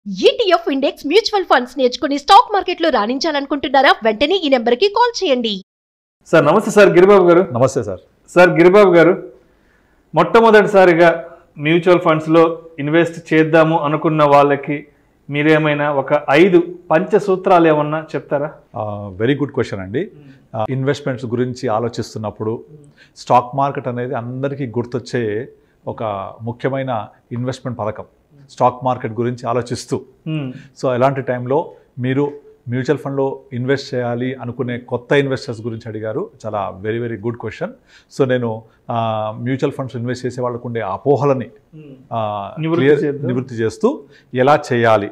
ETF index mutual funds నేర్చుకుని stock మార్కెట్లో రాణించాలనుకుంటున్నారా? వెంటనే ఈ నెంబర్కి కాల్ చేయండి. సార్ నమస్తే సార్ గిరిబాబు గారు. నమస్తే సార్. సార్ గిరిబాబు గారు, మొట్టమొదటిసారిగా మ్యూచువల్ ఫండ్స్లో ఇన్వెస్ట్ చేద్దాము అనుకున్న వాళ్ళకి మీరేమైనా ఒక 5 పంచసూత్రాలు ఏమన్నా చెప్తారా? వెరీ గుడ్ క్వశ్చన్ అండి. ఇన్వెస్ట్మెంట్స్ గురించి ఆలోచిస్తున్నప్పుడు స్టాక్ మార్కెట్ అనేది అందరికీ గుర్తొచ్చే ఒక ముఖ్యమైన ఇన్వెస్ట్మెంట్ పథకం. స్టాక్ మార్కెట్ గురించి ఆలోచిస్తూ సో అలాంటి టైంలో మీరు మ్యూచువల్ ఫండ్లో ఇన్వెస్ట్ చేయాలి అనుకునే కొత్త ఇన్వెస్టర్స్ గురించి అడిగారు. చాలా very very good question. So నేను మ్యూచువల్ ఫండ్స్ ఇన్వెస్ట్ చేసే వాళ్ళకు ఉండే అపోహలని నివృత్తి చేస్తూ ఎలా చేయాలి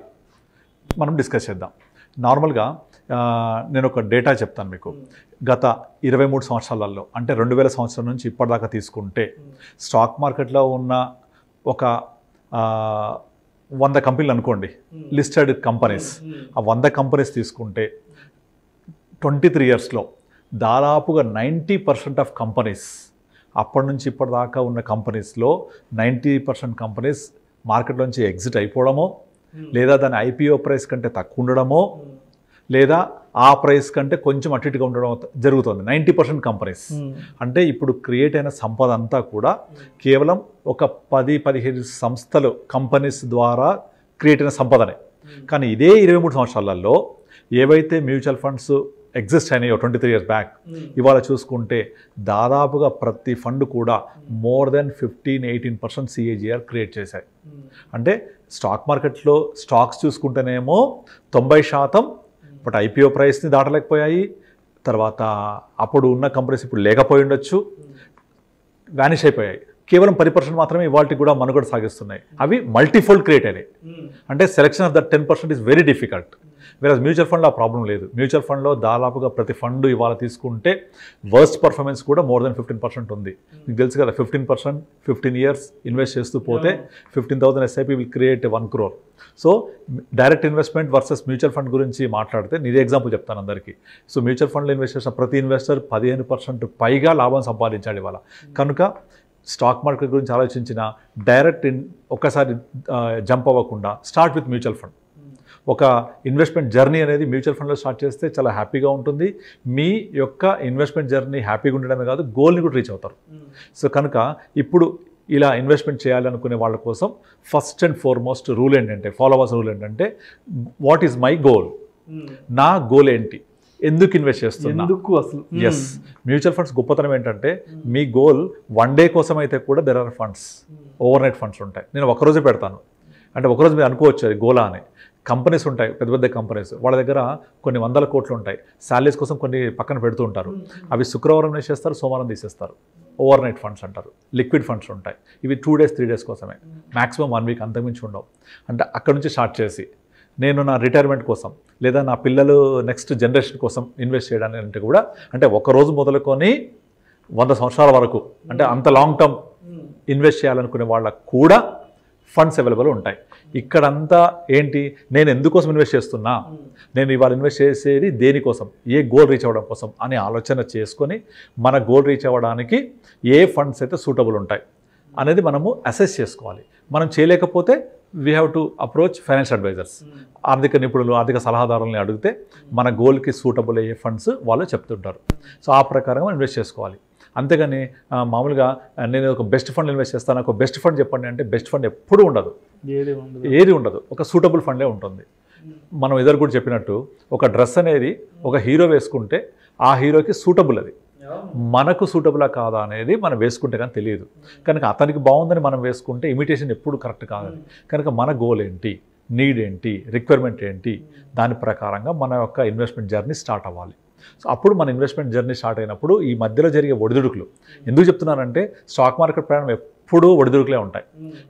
మనం డిస్కస్ చేద్దాం. నార్మల్గా నేను ఒక డేటా చెప్తాను మీకు. గత 23 సంవత్సరాలలో అంటే 2000 సంవత్సరం నుంచి ఇప్పటిదాకా తీసుకుంటే స్టాక్ మార్కెట్లో ఉన్న ఒక 100 కంపెనీలు అనుకోండి, లిస్టెడ్ కంపెనీస్. ఆ 100 కంపెనీస్ తీసుకుంటే 23 ఇయర్స్లో దాదాపుగా 90% ఆఫ్ కంపెనీస్, అప్పటి నుంచి ఇప్పటిదాకా ఉన్న కంపెనీస్లో 90% కంపెనీస్ మార్కెట్లోంచి ఎగ్జిట్ అయిపోవడమో, లేదా దాని IPO ప్రైస్ కంటే తక్కువ ఉండడమో, లేదా ఆ ప్రైస్ కంటే కొంచెం అటు ఇటుగా ఉండడం జరుగుతుంది. 90% కంపెనీస్. అంటే ఇప్పుడు క్రియేట్ అయిన సంపద అంతా కూడా కేవలం ఒక 10-15 సంస్థలు, కంపెనీస్ ద్వారా క్రియేట్ అయిన సంపదనే. కానీ ఇదే 23 సంవత్సరాలలో ఏవైతే మ్యూచువల్ ఫండ్స్ ఎగ్జిస్ట్ అయినాయో 23 ఇయర్స్ బ్యాక్, ఇవాళ చూసుకుంటే దాదాపుగా ప్రతి ఫండ్ కూడా మోర్ దెన్ 15-18% CAGR క్రియేట్ చేశాయి. అంటే స్టాక్ మార్కెట్లో స్టాక్స్ చూసుకుంటేనేమో 90%, బట్ IPO ప్రైస్ని దాటలేకపోయాయి. తర్వాత అప్పుడు ఉన్న కంపెనీస్ ఇప్పుడు లేకపోయి ఉండొచ్చు, వ్యానిష్ అయిపోయాయి. కేవలం 10% మాత్రమే ఇవాళకి కూడా మనుగడ సాగిస్తున్నాయి. అవి మల్టీఫోల్డ్ క్రియేట్ అయినాయి. అంటే selection of that 10% is very difficult. వేరే మ్యూచువల్ ఫండ్లో ఆ ప్రాబ్లం లేదు. మ్యూచువల్ ఫండ్లో దాదాపుగా ప్రతి ఫండ్ ఇవాళ తీసుకుంటే వర్స్ట్ పర్ఫార్మెన్స్ కూడా మోర్ దెన్ 15% ఉంది. మీకు తెలుసు కదా, 15% 15 ఇయర్స్ ఇన్వెస్ట్ చేస్తూ పోతే 15,000 SIP will create 1 crore. So direct investment versus mutual fund గురించి మాట్లాడితే నేను ఎగ్జాంపుల్ చెప్తాను అందరికీ. సో మ్యూచువల్ ఫండ్లో ఇన్వెస్ట్ చేసిన ప్రతి ఇన్వెస్టర్ 15% పైగా లాభం సంపాదించాడు ఇవాళ. కనుక స్టాక్ మార్కెట్ గురించి ఆలోచించిన డైరెక్ట్ ఒకసారి జంప్ అవ్వకుండా స్టార్ట్ విత్ మ్యూచువల్ ఫండ్. ఒక ఇన్వెస్ట్మెంట్ జర్నీ అనేది మ్యూచువల్ ఫండ్లో స్టార్ట్ చేస్తే చాలా హ్యాపీగా ఉంటుంది. మీ యొక్క ఇన్వెస్ట్మెంట్ జర్నీ హ్యాపీగా ఉండడమే కాదు, గోల్ని కూడా రీచ్ అవుతారు. సో కనుక ఇప్పుడు ఇలా ఇన్వెస్ట్మెంట్ చేయాలనుకునే వాళ్ళ కోసం ఫస్ట్ అండ్ ఫార్మోస్ట్ రూల్ ఏంటంటే, ఫాలోవర్స్ రూల్ ఏంటంటే, వాట్ ఈజ్ మై గోల్? నా గోల్ ఏంటి? ఎందుకు ఇన్వెస్ట్ చేస్తున్నా? అసలు ఎస్, మ్యూచువల్ ఫండ్స్ గొప్పతనం ఏంటంటే మీ గోల్ 1 డే కోసం అయితే కూడా there are funds, overnight funds ఉంటాయి. నేను ఒకరోజే పెడతాను అంటే ఒకరోజు మీరు అనుకోవచ్చు అది గోలా అని. కంపెనీస్ ఉంటాయి, పెద్ద పెద్ద కంపెనీస్, వాళ్ళ దగ్గర కొన్ని 100 కోట్లు ఉంటాయి. శాలరీస్ కోసం కొన్ని పక్కన పెడుతూ ఉంటారు. అవి శుక్రవారం వేసేస్తారు, సోమవారం తీసేస్తారు. ఓవర్ నైట్ ఫండ్స్ అంటారు. లిక్విడ్ ఫండ్స్ ఉంటాయి. ఇవి 2 days 3 days కోసమే, మ్యాక్సిమం 1 week, అంతకుమించి ఉండవు. అంటే అక్కడ నుంచి స్టార్ట్ చేసి నేను నా రిటైర్మెంట్ కోసం లేదా నా పిల్లలు నెక్స్ట్ జనరేషన్ కోసం ఇన్వెస్ట్ చేయడానికి అంటే కూడా, అంటే ఒకరోజు మొదలుకొని 100 సంవత్సరాల వరకు, అంటే అంత లాంగ్ టర్మ్ ఇన్వెస్ట్ చేయాలనుకునే వాళ్ళకు కూడా ఫండ్స్ అవైలబుల్ ఉంటాయి. ఇక్కడంతా ఏంటి, నేను ఎందుకోసం ఇన్వెస్ట్ చేస్తున్నా, నేను ఇవాళ ఇన్వెస్ట్ చేసేది దేనికోసం, ఏ గోల్ రీచ్ అవ్వడం కోసం అని ఆలోచన చేసుకొని మన గోల్ రీచ్ అవ్వడానికి ఏ ఫండ్స్ అయితే సూటబుల్ ఉంటాయి అనేది మనము అసెస్ చేసుకోవాలి. మనం చేయలేకపోతే we have to approach financial advisors, ఆర్థిక నిపుణులు, ఆర్థిక సలహాదారులని అడిగితే మన గోల్కి సూటబుల్ అయ్యే ఫండ్స్ వాళ్ళు చెప్తుంటారు. సో ఆ ప్రకారంగా ఇన్వెస్ట్ చేసుకోవాలి. అంతేగాని మామూలుగా నేను ఒక బెస్ట్ ఫండ్ ఇన్వెస్ట్ చేస్తాను, ఒక బెస్ట్ ఫండ్ చెప్పండి అంటే బెస్ట్ ఫండ్ ఎప్పుడూ ఉండదు, ఏది ఉండదు. ఒక సూటబుల్ ఫండే ఉంటుంది. మనం ఎదురు కూడా చెప్పినట్టు ఒక డ్రెస్ అనేది ఒక హీరో వేసుకుంటే ఆ హీరోకి సూటబుల్, అది మనకు సూటబులా కాదా అనేది మనం వేసుకుంటే కానీ తెలియదు. కనుక అతనికి బాగుందని మనం వేసుకుంటే ఇమిటేషన్ ఎప్పుడు కరెక్ట్ కాదని. కనుక మన గోల్ ఏంటి, నీడ్ ఏంటి, రిక్వైర్మెంట్ ఏంటి, దాని ప్రకారంగా మన యొక్క ఇన్వెస్ట్మెంట్ జర్నీ స్టార్ట్ అవ్వాలి. సో అప్పుడు మన ఇన్వెస్ట్మెంట్ జర్నీ స్టార్ట్ అయినప్పుడు ఈ మధ్యలో జరిగే ఒడిదుడుకులు ఎందుకు చెప్తున్నానంటే, స్టాక్ మార్కెట్ ప్రయాణం ఎప్పుడూ ఒడిదుడుకులే ఉంటాయి.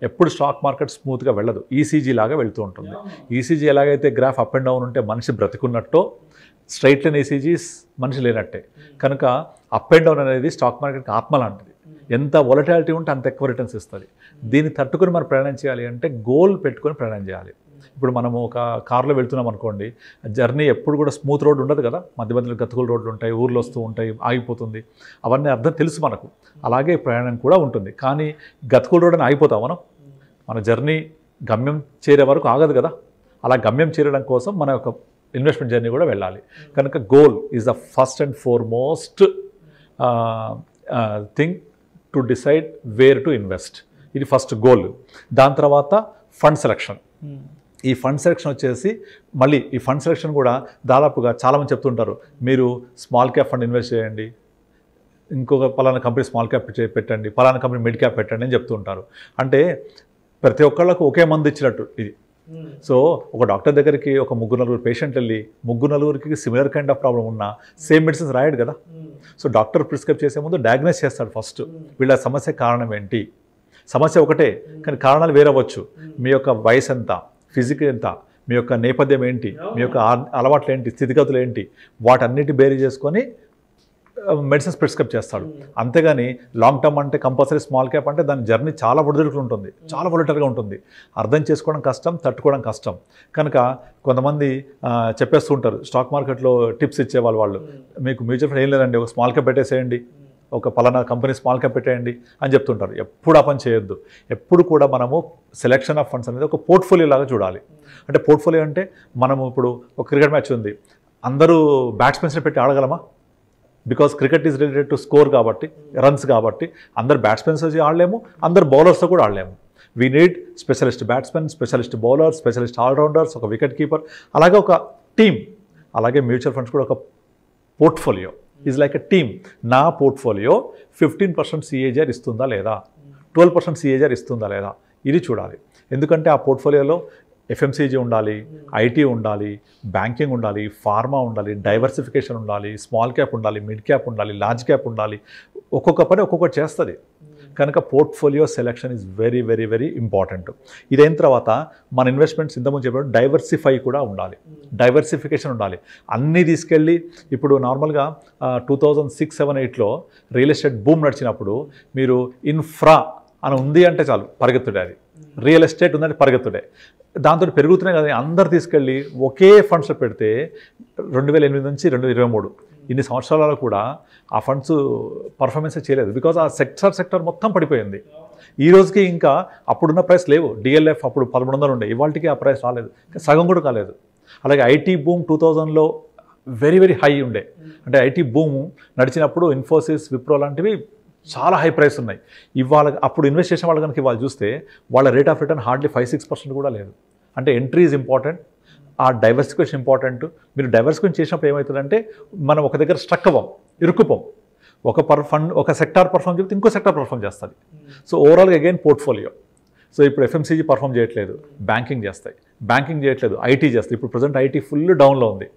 ఎప్పుడు స్టాక్ మార్కెట్ స్మూత్గా వెళ్ళదు, ECG లాగా వెళ్తూ ఉంటుంది. ECG ఎలాగైతే గ్రాఫ్ అప్ అండ్ డౌన్ ఉంటే మనిషి బ్రతికున్నట్టో, స్ట్రైట్ లైన్ ECGs మనిషి లేనట్టే. కనుక అప్ అండ్ డౌన్ అనేది స్టాక్ మార్కెట్కి ఆత్మ లాంటిది. ఎంత వొలటాలిటీ ఉంటే అంత ఎక్కువ రిటర్న్స్ ఇస్తుంది. దీన్ని తట్టుకొని మనం ప్రయాణం చేయాలి అంటే గోల్ పెట్టుకొని ప్రయాణం చేయాలి. ఇప్పుడు మనము ఒక కార్లో వెళ్తున్నాం అనుకోండి, జర్నీ ఎప్పుడు కూడా స్మూత్ రోడ్ ఉండదు కదా, మధ్య మధ్యలో గతుకుల రోడ్లు ఉంటాయి, ఊర్లు వస్తూ ఉంటాయి, ఆగిపోతుంది, అవన్నీ అర్థం తెలుసు మనకు. అలాగే ప్రయాణం కూడా ఉంటుంది. కానీ గతుకుల రోడ్ అని ఆగిపోతాం మనం, మన జర్నీ గమ్యం చేరే వరకు ఆగదు కదా. అలా గమ్యం చేరడం కోసం మన యొక్క ఇన్వెస్ట్మెంట్ జర్నీ కూడా వెళ్ళాలి. కనుక goal is the first and foremost thing to decide wear to invest. ఇది ఫస్ట్ గోల్. దాని తర్వాత ఫండ్ సెలెక్షన్. ఈ ఫండ్ సెలెక్షన్ వచ్చేసి మళ్ళీ ఈ ఫండ్ సెలెక్షన్ కూడా దాదాపుగా చాలామంది చెప్తుంటారు, మీరు స్మాల్ క్యాప్ ఫండ్ ఇన్వెస్ట్ చేయండి, ఇంకొక పలానా కంపెనీ స్మాల్ క్యాప్ పెట్టండి, పలానా కంపెనీ మిడ్ క్యాప్ పెట్టండి అని చెప్తుంటారు. అంటే ప్రతి ఒక్కళ్ళకు ఒకే మందు ఇచ్చినట్టు ఇది. సో ఒక డాక్టర్ దగ్గరికి ఒక 3-4 పేషెంట్ వెళ్ళి 3-4కి సిమిలర్ కైండ్ ఆఫ్ ప్రాబ్లం ఉన్నా సేమ్ మెడిసిన్స్ రాయడు కదా. సో డాక్టర్ ప్రిస్క్రైబ్ చేసే ముందు డయాగ్నోస్ చేస్తాడు ఫస్ట్, వీళ్ళ సమస్య కారణం ఏంటి. సమస్య ఒకటే కానీ కారణాలు వేరవచ్చు. మీ యొక్క వయసు ఎంత, ఫిజిక్ ఎంత, మీ యొక్క నేపథ్యం ఏంటి, మీ యొక్క అలవాట్లు ఏంటి, స్థితిగతులు ఏంటి, వాటన్నిటి బేరీ చేసుకొని మెడిసిన్స్ ప్రిస్క్రైబ్ చేస్తాడు. అంతేగాని లాంగ్ టర్మ్ అంటే కంపల్సరీ స్మాల్ క్యాప్ అంటే దాని జర్నీ చాలా ఒడిదుడుకులు ఉంటుంది, చాలా వొలటైల్గా ఉంటుంది, అర్థం చేసుకోవడం కష్టం, తట్టుకోవడం కష్టం. కనుక కొంతమంది చెప్పేస్తూ ఉంటారు స్టాక్ మార్కెట్లో టిప్స్ ఇచ్చేవాళ్ళు, వాళ్ళు మీకు మ్యూచువల్ ఫండ్ ఏం లేదండి, ఒక స్మాల్ క్యాప్ పెట్టేసేయండి, ఒక పలానా కంపెనీ స్మాల్ క్యాప్ పెట్టేయండి అని చెప్తుంటారు. ఎప్పుడు ఆ పని చేయొద్దు. ఎప్పుడు కూడా మనము సెలెక్షన్ ఆఫ్ ఫండ్స్ అనేది ఒక పోర్ట్ఫోలియో లాగా చూడాలి. అంటే పోర్ట్ఫోలియో అంటే మనము ఇప్పుడు ఒక క్రికెట్ మ్యాచ్ ఉంది, అందరూ బ్యాట్స్మెన్స్ని పెట్టి ఆడగలమా? Because cricket is related to score కాబట్టి, రన్స్ కాబట్టి అందరు బ్యాట్స్మెన్స్ వచ్చి ఆడలేము, అందరు బౌలర్స్తో కూడా ఆడలేము. We need specialist batsmen, specialist bowler, specialist allrounders, ఒక వికెట్ కీపర్, అలాగే ఒక టీమ్. అలాగే మ్యూచువల్ ఫండ్స్ కూడా ఒక portfolio is like a team. నా పోర్ట్ఫోలియో 15% CAGR ఇస్తుందా లేదా, 12% CAGR ఇస్తుందా లేదా, ఇది చూడాలి. ఎందుకంటే ఆ పోర్ట్ఫోలియోలో FMCG ఉండాలి, IT ఉండాలి, బ్యాంకింగ్ ఉండాలి, ఫార్మా ఉండాలి, డైవర్సిఫికేషన్ ఉండాలి, స్మాల్ క్యాప్ ఉండాలి, మిడ్ క్యాప్ ఉండాలి, లార్జ్ క్యాప్ ఉండాలి. ఒక్కొక్క పని ఒక్కొక్కటి చేస్తుంది. కనుక portfolio selection is very very very important. ఇదైన తర్వాత మన ఇన్వెస్ట్మెంట్స్ ఇంతకుముందు చెప్పినట్టు డైవర్సిఫై కూడా ఉండాలి, డైవర్సిఫికేషన్ ఉండాలి. అన్నీ తీసుకెళ్ళి ఇప్పుడు నార్మల్గా 2006, 7, 8లో రియల్ ఎస్టేట్ బూమ్ నడిచినప్పుడు మీరు ఇన్ఫ్రా అని ఉంది అంటే చాలు పరిగెత్తుడే, అది రియల్ ఎస్టేట్ ఉందంటే పరిగెత్తుడే. దాంతో పెరుగుతున్నాయి కదా, అందరు తీసుకెళ్ళి ఒకే ఫండ్స్లో పెడితే 2008 నుంచి 2023 ఇన్ని సంవత్సరాలలో కూడా ఆ ఫండ్స్ పర్ఫార్మెన్స్ చేయలేదు. బికాజ్ ఆ సెక్టర్ మొత్తం పడిపోయింది. ఈ రోజుకి ఇంకా అప్పుడున్న ప్రైస్ లేవు. DLF అప్పుడు 1100 ఉండే, ఇవాళకి ఆ ప్రైస్ రాలేదు, సగం కూడా కాలేదు. అలాగే IT బూమ్ 2000లో వెరీ వెరీ హై ఉండే. అంటే IT బూమ్ నడిచినప్పుడు ఇన్ఫోసిస్, విప్రో లాంటివి చాలా హై ప్రైస్ ఉన్నాయి. ఇవాళ అప్పుడు ఇన్వెస్ట్ చేసిన వాళ్ళు కనుక ఇవాళ చూస్తే వాళ్ళ రేట్ ఆఫ్ రిటర్న్ హార్డ్లీ 5-6% కూడా లేదు. అంటే ఎంట్రీ ఈజ్ ఇంపార్టెంట్, ఆ డైవర్సిఫికేషన్ ఇంపార్టెంట్. మీరు డైవర్సిఫికేషన్ చేసినప్పుడు ఏమవుతుందంటే మనం ఒక దగ్గర స్ట్రక్ అవ్వం, ఇరుక్కుపోం. ఒక సెక్టార్ పర్ఫామ్ చేస్తే ఇంకో సెక్టార్ పర్ఫామ్ చేస్తుంది. సో ఓవరాల్గా అగైన్ పోర్ట్ఫోలియో. సో ఇప్పుడు FMCG పర్ఫామ్ చేయట్లేదు, బ్యాంకింగ్ చేస్తాయి, బ్యాంకింగ్ చేయట్లేదు, IT చేస్తాయి. ఇప్పుడు ప్రజెంట్ IT ఫుల్ డౌన్లో ఉంది.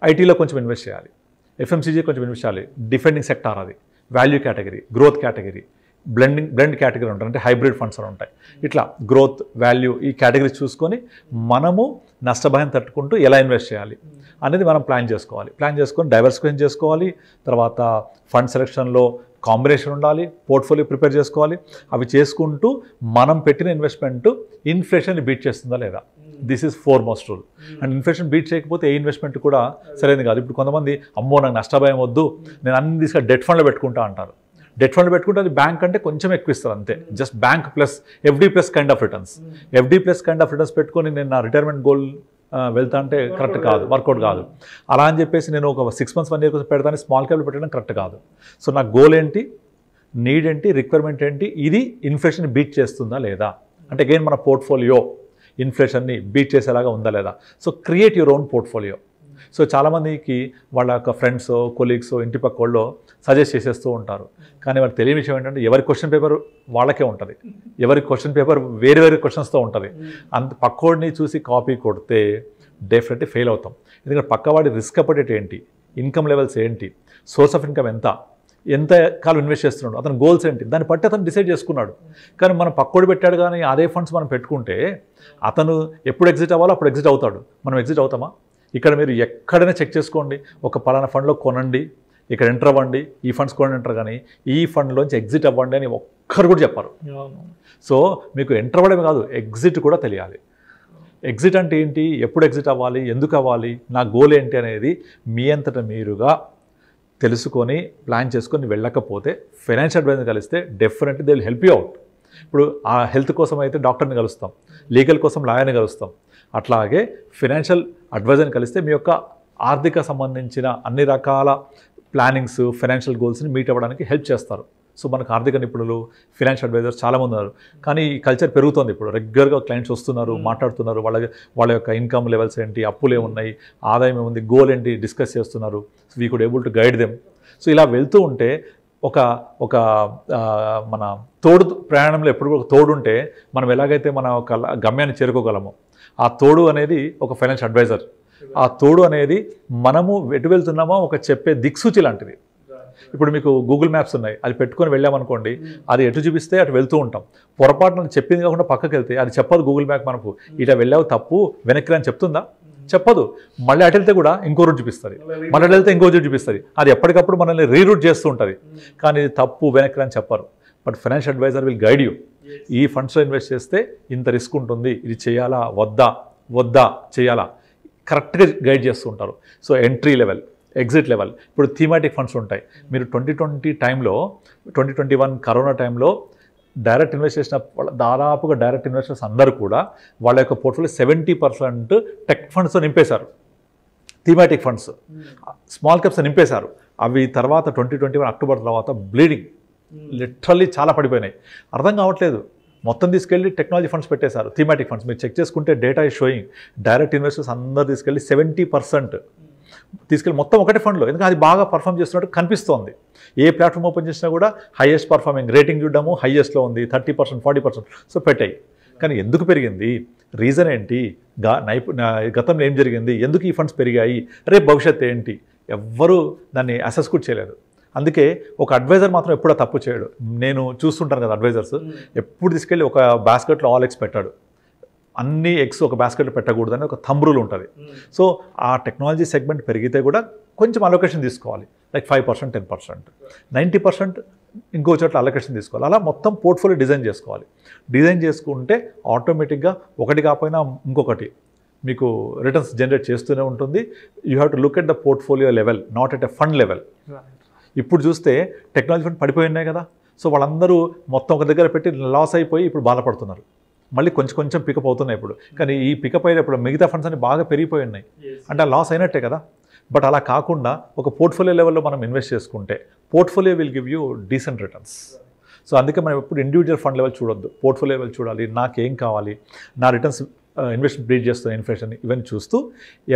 ITలో కొంచెం ఇన్వెస్ట్ చేయాలి, FMCG కొంచెం ఇన్వెస్ట్ చేయాలి. డిఫెండింగ్ సెక్టార్ అది, value category, growth category, blend category ఉంటాయి, అంటే హైబ్రిడ్ ఫండ్స్ అని ఉంటాయి. ఇట్లా గ్రోత్, వాల్యూ ఈ కేటగిరీ చూసుకొని మనము నష్టభయం తట్టుకుంటూ ఎలా ఇన్వెస్ట్ చేయాలి అనేది మనం ప్లాన్ చేసుకోవాలి. ప్లాన్ చేసుకొని డైవర్సిఫికేషన్ చేసుకోవాలి. తర్వాత ఫండ్ సెలెక్షన్లో కాంబినేషన్ ఉండాలి, పోర్ట్ఫోలియో ప్రిపేర్ చేసుకోవాలి. అవి చేసుకుంటూ మనం పెట్టిన ఇన్వెస్ట్మెంట్ ఇన్ఫ్లేషన్ని బీట్ చేస్తుందా లేదా, this is foremost rule. And inflation beat చేయకపోతే ఏ ఇన్వెస్ట్మెంట్ కూడా సరైనది కాదు. ఇప్పుడు కొంతమంది అమ్మో నాకు నష్టభయం వద్దు, నేను అన్ని తీసుకొని డెట్ ఫండ్లో పెట్టుకుంటా అంటారు. డెట్ ఫండ్ పెట్టుకుంటే అది బ్యాంక్ అంటే కొంచెం ఎక్కువ ఇస్తారు అంతే. Just bank plus FD plus kind of returns. FD plus kind of returns పెట్టుకొని నేను నా రిటైర్మెంట్ గోల్ వెళ్తా అంటే కరెక్ట్ కాదు, వర్కౌట్ కాదు. అలా అని చెప్పేసి నేను ఒక 6 months 1 year కోసం పెడతాను స్మాల్ క్యాప్లో పెట్టడం కరెక్ట్ కాదు. సో నా గోల్ ఏంటి, నీడ్ ఏంటి, రిక్వైర్మెంట్ ఏంటి, ఇది ఇన్ఫ్లేషన్ బీట్ చేస్తుందా లేదా, అంటే అగైన్ మన పోర్ట్ఫోలియో ఇన్ఫ్లేషన్ని బీట్ చేసేలాగా ఉందా లేదా. So create your own portfolio. So చాలామందికి వాళ్ళ యొక్క ఫ్రెండ్స్, కొలీగ్స్, ఇంటి పక్క వాళ్ళు సజెస్ట్ చేసేస్తూ ఉంటారు. కానీ వాళ్ళకి తెలియని విషయం ఏంటంటే ఎవరి క్వశ్చన్ పేపర్ వాళ్ళకే ఉంటుంది, ఎవరి క్వశ్చన్ పేపర్ వేరే వేరే క్వశ్చన్స్తో ఉంటుంది. అంత పక్కోడిని చూసి కాపీ కొడితే డెఫినెట్లీ ఫెయిల్ అవుతాం. ఎందుకంటే పక్కవాడి రిస్క్ అపడేట్ ఏంటి, ఇన్కమ్ లెవెల్స్ ఏంటి, సోర్స్ ఆఫ్ ఇన్కమ్ ఎంత కాలం ఇన్వెస్ట్ చేస్తున్నాడు, అతని గోల్స్ ఏంటి, దాన్ని బట్టి అతను డిసైడ్ చేసుకున్నాడు. కానీ మనం పక్కోడు పెట్టాడు కానీ అదే ఫండ్స్ మనం పెట్టుకుంటే అతను ఎప్పుడు ఎగ్జిట్ అవ్వాలో అప్పుడు ఎగ్జిట్ అవుతాడు, మనం ఎగ్జిట్ అవుతామా? ఇక్కడ మీరు ఎక్కడైనా చెక్ చేసుకోండి, ఒక పలానా ఫండ్లో కొనండి, ఇక్కడ ఎంటర్ అవ్వండి, ఈ ఫండ్స్ కొనండి అంటారు, కానీ ఈ ఫండ్లోంచి ఎగ్జిట్ అవ్వండి అని ఒక్కరు కూడా చెప్పారు. సో మీకు ఎంటర్ అవ్వడమే కాదు, ఎగ్జిట్ కూడా తెలియాలి. ఎగ్జిట్ అంటే ఏంటి, ఎప్పుడు ఎగ్జిట్ అవ్వాలి, ఎందుకు అవ్వాలి, నా గోల్ ఏంటి అనేది మీ అంతటా మీరుగా తెలుసుకొని ప్లాన్ చేసుకొని వెళ్ళకపోతే ఫైనాన్షియల్ అడ్వైజర్ కలిస్తే definitely they will help you out. ఇప్పుడు ఆ హెల్త్ కోసం అయితే డాక్టర్ని కలుస్తాం, లీగల్ కోసం లాయర్ని కలుస్తాం, అట్లాగే ఫైనాన్షియల్ అడ్వైజర్ని కలిస్తే మీ యొక్క ఆర్థిక సంబంధించిన అన్ని రకాల ప్లానింగ్స్, ఫైనాన్షియల్ గోల్స్ని మీట్ అవ్వడానికి హెల్ప్ చేస్తారు. సో మనకు ఆర్థిక నిపుణులు, ఫైనాన్షియల్ అడ్వైజర్స్ చాలామంది ఉన్నారు. కానీ ఈ కల్చర్ పెరుగుతుంది. ఇప్పుడు రెగ్యులర్గా క్లయింట్స్ వస్తున్నారు, మాట్లాడుతున్నారు, వాళ్ళ యొక్క ఇన్కమ్ లెవెల్స్ ఏంటి, అప్పులు ఏమున్నాయి, ఆదాయం ఏముంది, గోల్ ఏంటి డిస్కస్ చేస్తున్నారు. So we could able to guide them. So ఇలా వెళ్తూ ఉంటే ఒక మన తోడు ప్రయాణంలో ఎప్పుడు ఒక తోడు ఉంటే మనం ఎలాగైతే మన ఒక గమ్యాన్ని చేరుకోగలమో, ఆ తోడు అనేది ఒక ఫైనాన్షియల్ అడ్వైజర్. ఆ తోడు అనేది మనము ఎటు వెళ్తున్నామో ఒక చెప్పే దిక్సూచి లాంటిది. ఇప్పుడు మీకు గూగుల్ మ్యాప్స్ ఉన్నాయి, అది పెట్టుకొని వెళ్ళామనుకోండి, అది ఎటు చూపిస్తే అటు వెళ్తూ ఉంటాం. పొరపాటున చెప్పింది కాకుండా పక్కకి వెళ్తే అది చెప్పదు గూగుల్ మ్యాప్ మనకు, ఇట్లా వెళ్ళావు తప్పు వెనక్కి అని చెప్తుందా? చెప్పదు. మళ్ళీ అటు వెళ్తే కూడా ఇంకో రూట్ చూపిస్తుంది, మళ్ళీ అటు వెళ్తే ఇంకో రూట్ చూపిస్తుంది. అది ఎప్పటికప్పుడు మనల్ని రీరూట్ చేస్తూ ఉంటుంది. కానీ ఇది తప్పు వెనక్కి అని చెప్పరు. But financial advisor will guide you. ఈ ఫండ్స్లో ఇన్వెస్ట్ చేస్తే ఇంత రిస్క్ ఉంటుంది, ఇది చేయాలా వద్దా చేయాలా, కరెక్ట్గా గైడ్ చేస్తూ ఉంటారు. So entry level, exit level. ఇప్పుడు థీమాటిక్ ఫండ్స్ ఉంటాయి. మీరు 2020 టైంలో, 2021 కరోనా టైంలో డైరెక్ట్ ఇన్వెస్ట్ చేసిన దాదాపుగా డైరెక్ట్ ఇన్వెస్టర్స్ అందరూ కూడా వాళ్ళ యొక్క పోర్ట్ఫోలియో 70% టెక్ ఫండ్స్తో నింపేశారు. థీమాటిక్ ఫండ్స్, స్మాల్ క్యాప్స్ నింపేశారు. అవి తర్వాత 2021 అక్టోబర్ తర్వాత బ్లీడింగ్ లిటరల్లీ చాలా పడిపోయినాయి. అర్థం కావట్లేదు. మొత్తం తీసుకెళ్ళి టెక్నాలజీ ఫండ్స్ పెట్టేశారు, థీమాటిక్ ఫండ్స్. మీరు చెక్ చేసుకుంటే data is sowing direct investors అందరూ తీసుకెళ్ళి 70% తీసుకెళ్ళి మొత్తం ఒకటే ఫండ్లో, ఎందుకంటే అది బాగా పర్ఫామ్ చేస్తున్నట్టు కనిపిస్తోంది. ఏ ప్లాట్ఫామ్ ఓపెన్ చేసినా కూడా హైయెస్ట్ పర్ఫార్మింగ్ రేటింగ్ చూడడము, హైయెస్ట్లో ఉంది, 30%, 40%. సో పెట్టాయి. కానీ ఎందుకు పెరిగింది, రీజన్ ఏంటి, గతంలో ఏం జరిగింది, ఎందుకు ఈ ఫండ్స్ పెరిగాయి, రేపు భవిష్యత్తు ఏంటి, ఎవ్వరూ దాన్ని అసెస్ కూడా చేయలేదు. అందుకే ఒక అడ్వైజర్ మాత్రం ఎప్పుడూ తప్పు చేయడు. నేను చూస్తుంటాను కదా, అడ్వైజర్స్ ఎప్పుడు తీసుకెళ్ళి ఒక బాస్కెట్లో ఆల్ ఎగ్స్ పెట్టాడు. అన్ని ఎగ్స్ ఒక బాస్కెట్లో పెట్టకూడదని ఒక థంబ్ రూల్ ఉంటుంది. సో ఆ టెక్నాలజీ సెగ్మెంట్ పెరిగితే కూడా కొంచెం అలొకేషన్ తీసుకోవాలి. లైక్ 5%, 10%, 90% ఇంకో చోట్ల అలొకేషన్ తీసుకోవాలి. అలా మొత్తం పోర్ట్ఫోలియో డిజైన్ చేసుకోవాలి. డిజైన్ చేసుకుంటే ఆటోమేటిక్గా ఒకటి కాకపోయినా ఇంకొకటి మీకు రిటర్న్స్ జనరేట్ చేస్తూనే ఉంటుంది. You have to look at the portfolio level, not at a fund level. ఇప్పుడు చూస్తే టెక్నాలజీ ఫండ్ పడిపోయి ఉన్నాయి కదా. సో వాళ్ళందరూ మొత్తం ఒక దగ్గర పెట్టి లాస్ అయిపోయి ఇప్పుడు బాధపడుతున్నారు. మళ్ళీ కొంచెం పికప్ అవుతున్నాయి ఇప్పుడు. కానీ ఈ పికప్ అయినప్పుడు మిగతా ఫండ్స్ అన్ని బాగా పెరిగిపోయి ఉన్నాయి అంటే లాస్ అయినట్టే కదా. బట్ అలా కాకుండా ఒక పోర్ట్ఫోలియో లెవెల్లో మనం ఇన్వెస్ట్ చేసుకుంటే portfolio will give you decent returns. So అందుకే మనం ఎప్పుడు ఇండివిజువల్ ఫండ్ లెవెల్ చూడొద్దు, పోర్ట్ఫోలియో లెవెల్ చూడాలి. నాకేం కావాలి, నా రిటర్న్స్ ఇన్వెస్ట్ బ్రీడ్ చేస్తున్న ఇన్ఫ్లేషన్ ఇవన్నీ చూస్తూ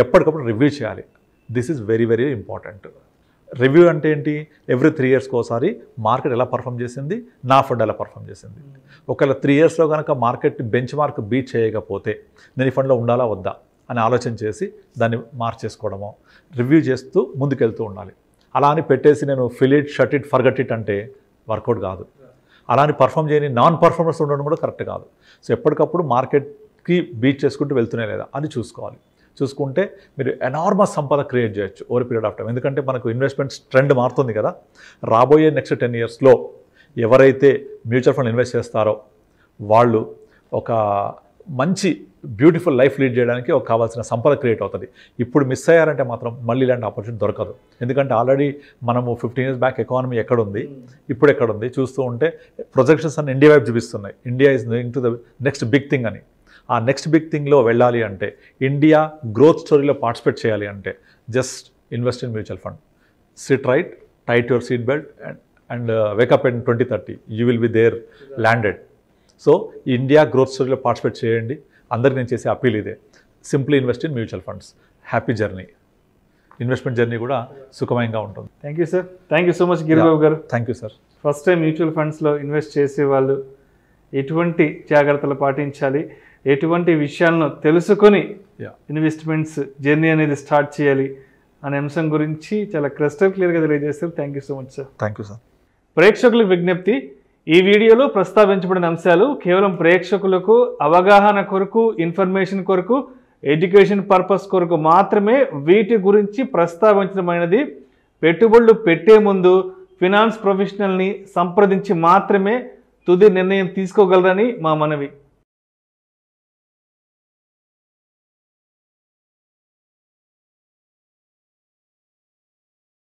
ఎప్పటికప్పుడు రివ్యూ చేయాలి. This is very very important. Review అంటే ఏంటి, ఎవ్రీ 3 ఇయర్స్కి ఒకసారి మార్కెట్ ఎలా పర్ఫామ్ చేసింది, నా ఫండ్ ఎలా పర్ఫామ్ చేసింది. ఒకవేళ 3 ఇయర్స్లో కనుక మార్కెట్ బెంచ్ మార్క్ బీట్ చేయకపోతే నేను ఈ ఫండ్లో ఉండాలా వద్దా అని ఆలోచన చేసి దాన్ని మార్చేసుకోవడమో రివ్యూ చేస్తూ ముందుకెళ్తూ ఉండాలి. అలా అని పెట్టేసి నేను fill it, shut it, forget it అంటే వర్కౌట్ కాదు. అలా అని పర్ఫామ్ చేయని నాన్ పర్ఫార్మర్స్ ఉండడం కూడా కరెక్ట్ కాదు. సో ఎప్పటికప్పుడు మార్కెట్కి బీట్ చేసుకుంటూ వెళ్తూనే లేదా అని చూసుకోవాలి. చూసుకుంటే మీరు ఎనార్మస్ సంపద క్రియేట్ చేయొచ్చు ఓవర్ పీరియడ్ ఆఫ్ టైం. ఎందుకంటే మనకు ఇన్వెస్ట్మెంట్స్ ట్రెండ్ మారుతుంది కదా. రాబోయే నెక్స్ట్ 10 ఇయర్స్లో ఎవరైతే మ్యూచువల్ ఫండ్ ఇన్వెస్ట్ చేస్తారో వాళ్ళు ఒక మంచి బ్యూటిఫుల్ లైఫ్ లీడ్ చేయడానికి ఒక కావాల్సిన సంపద క్రియేట్ అవుతుంది. ఇప్పుడు మిస్ అయ్యారంటే మాత్రం మళ్ళీ ఇలాంటి ఆపర్చునిటీ దొరకదు. ఎందుకంటే ఆల్రెడీ మనము 15 years బ్యాక్ ఎకానమీ ఎక్కడుంది, ఇప్పుడు ఎక్కడుంది చూస్తూ ఉంటే ప్రొజెక్షన్స్ అన్ని ఇండియా వైపు చూపిస్తున్నాయి. India is going to the next big thing అని. ఆ నెక్స్ట్ బిగ్ థింగ్లో వెళ్ళాలి అంటే, ఇండియా గ్రోత్ స్టోరీలో పార్టిసిపేట్ చేయాలి అంటే just invest in mutual fund. Sit right, tight your seat belt and wake up in 2030 you will be there landed. So India growth స్టోరీలో participate చేయండి. అందరికీ నేను చేసే అప్పీల్ ఇదే, simply invest in mutual funds. Happy journey, investment journey కూడా సుఖమయంగా ఉంటుంది. Thank you sir. Thank you so much Giribabu garu. Thank you sir. First time mutual ఫండ్స్లో ఇన్వెస్ట్ చేసే వాళ్ళు ఎటువంటి జాగ్రత్తలు పాటించాలి, ఎటువంటి విషయాలను తెలుసుకొని ఇన్వెస్ట్మెంట్స్ జర్నీ అనేది స్టార్ట్ చేయాలి అనే అంశం గురించి చాలా క్రిస్టల్ క్లియర్గా తెలియజేస్తారు. Thank you so much sir. Thank you sir. ప్రేక్షకులకు విజ్ఞప్తి, ఈ వీడియోలో ప్రస్తావించబడిన అంశాలు కేవలం ప్రేక్షకులకు అవగాహన కొరకు, ఇన్ఫర్మేషన్ కొరకు, ఎడ్యుకేషన్ పర్పస్ కొరకు మాత్రమే వీటి గురించి ప్రస్తావించడమైనది. పెట్టుబడులు పెట్టే ముందు ఫినాన్స్ ప్రొఫెషనల్ని సంప్రదించి మాత్రమే తుది నిర్ణయం తీసుకోగలరని మా మనవి.